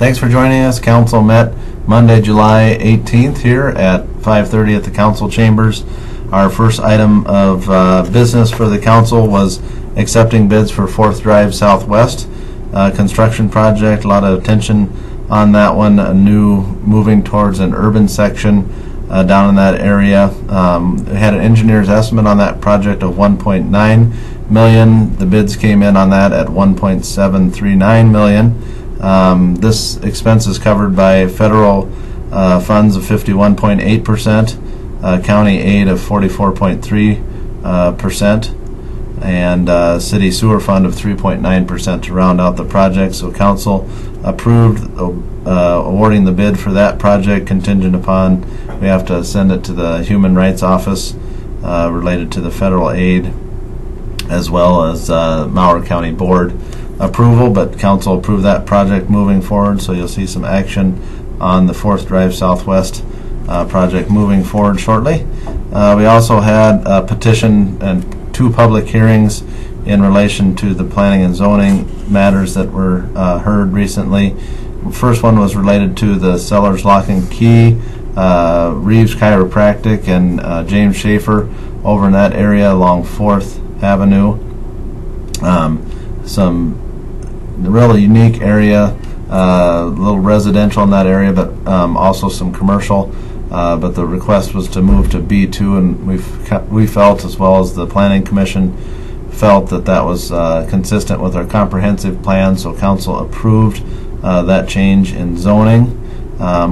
Thanks for joining us. Council met Monday, July 18th here at 5:30 at the council chambers. Our first item of business for the council was accepting bids for 4th Drive Southwest construction project. A lot of attention on that one. A new moving towards an urban section down in that area. We had an engineer's estimate on that project of $1.9 million. The bids came in on that at $1.739 million. This expense is covered by federal funds of 51.8%, county aid of 44.3%, and city sewer fund of 3.9% to round out the project. So council approved awarding the bid for that project, contingent upon we have to send it to the Human Rights Office related to the federal aid, as well as Mower County Board approval, but council approved that project moving forward, so you'll see some action on the 4th Drive Southwest project moving forward shortly. We also had a petition and 2 public hearings in relation to the planning and zoning matters that were heard recently. First one was related to the Sellers Lock and Key, Reeves Chiropractic, and James Schaefer over in that area along 4th Avenue. Some really unique area, a little residential in that area, but also some commercial. But the request was to move to B2, and we felt, as well as the Planning Commission felt, that that was consistent with our comprehensive plan, so council approved that change in zoning.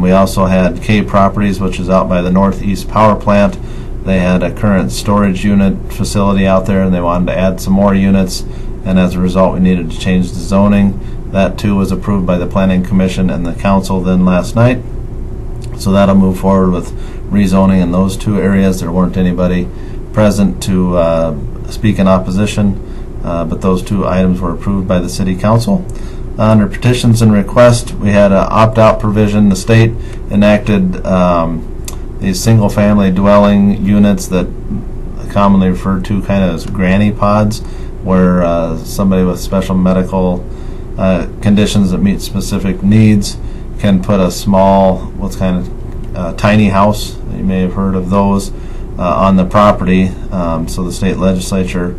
We also had K Properties, which is out by the Northeast Power Plant. They had a current storage unit facility out there, and they wanted to add some more units, and as a result we needed to change the zoning. That too was approved by the Planning Commission and the council then last night. So that'll move forward with rezoning in those 2 areas. There weren't anybody present to speak in opposition, but those 2 items were approved by the City Council. Under petitions and requests, we had an opt-out provision. The state enacted these single-family dwelling units that commonly referred to kind of as granny pods, where somebody with special medical conditions that meet specific needs can put a small, what's kind of tiny house, you may have heard of those, on the property. So the state legislature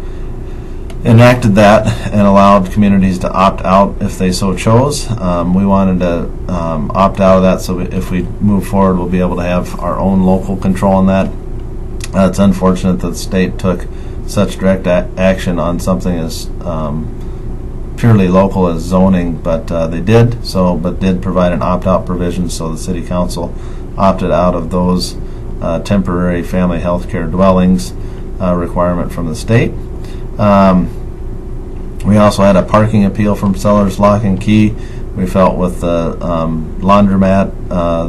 enacted that and allowed communities to opt out if they so chose. We wanted to opt out of that, so if we move forward we'll be able to have our own local control on that. It's unfortunate that the state took such direct action on something as purely local as zoning, but they did so, but did provide an opt-out provision, so the City Council opted out of those temporary family health care dwellings requirement from the state. We also had a parking appeal from Sellers Lock and Key. We felt with the laundromat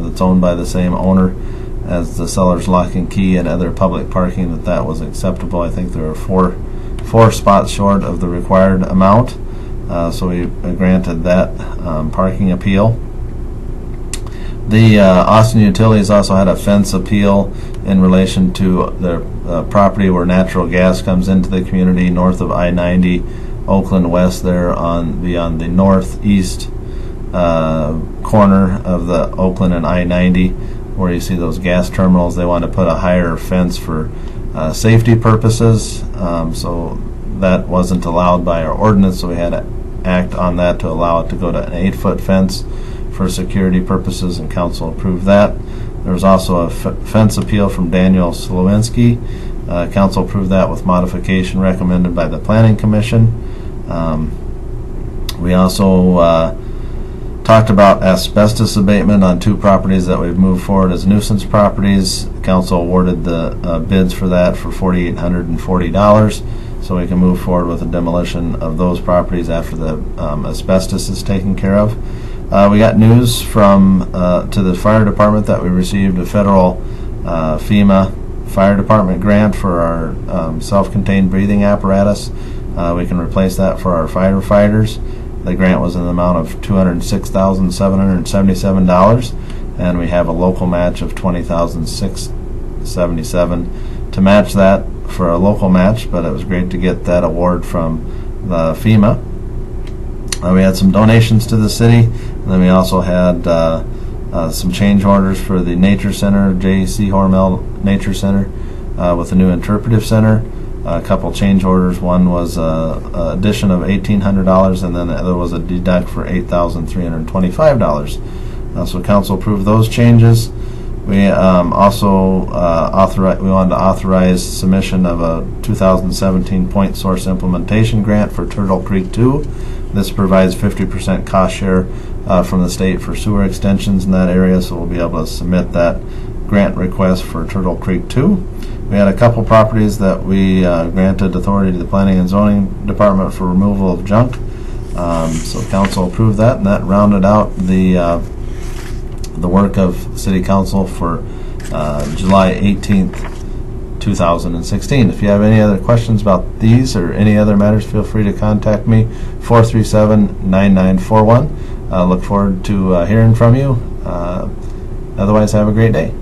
that's owned by the same owner as the Sellers Lock and Key and other public parking, that was acceptable. I think there were four spots short of the required amount, so we granted that parking appeal. The Austin Utilities also had a fence appeal in relation to their property where natural gas comes into the community north of I-90, Oakland West, there beyond the northeast corner of the Oakland and I-90, where you see those gas terminals. They want to put a higher fence for safety purposes, so that wasn't allowed by our ordinance, so we had to act on that to allow it to go to an 8-foot fence for security purposes, and council approved that. There was also a fence appeal from Daniel Slowinski. Council approved that with modification recommended by the Planning Commission. We also talked about asbestos abatement on 2 properties that we've moved forward as nuisance properties. Council awarded the bids for that for $4,840, so we can move forward with the demolition of those properties after the asbestos is taken care of. We got news from to the fire department that we received a federal FEMA fire department grant for our self-contained breathing apparatus. We can replace that for our firefighters. The grant was in the amount of $206,777, and we have a local match of $20,677 to match that for a local match, but it was great to get that award from the FEMA. We had some donations to the city. And then we also had some change orders for the Nature Center, J.C. Hormel Nature Center, with a new interpretive center. A couple change orders. One was an addition of $1,800, and then the other was a deduct for $8,325. So council approved those changes. We also wanted to authorize submission of a 2017 point source implementation grant for Turtle Creek 2. This provides 50% cost share from the state for sewer extensions in that area, so we'll be able to submit that grant request for Turtle Creek 2. We had a couple properties that we granted authority to the Planning and Zoning Department for removal of junk. So council approved that, and that rounded out the work of City Council for July 18th, 2016. If you have any other questions about these or any other matters, feel free to contact me, 437-9941. Look forward to hearing from you. Otherwise, have a great day.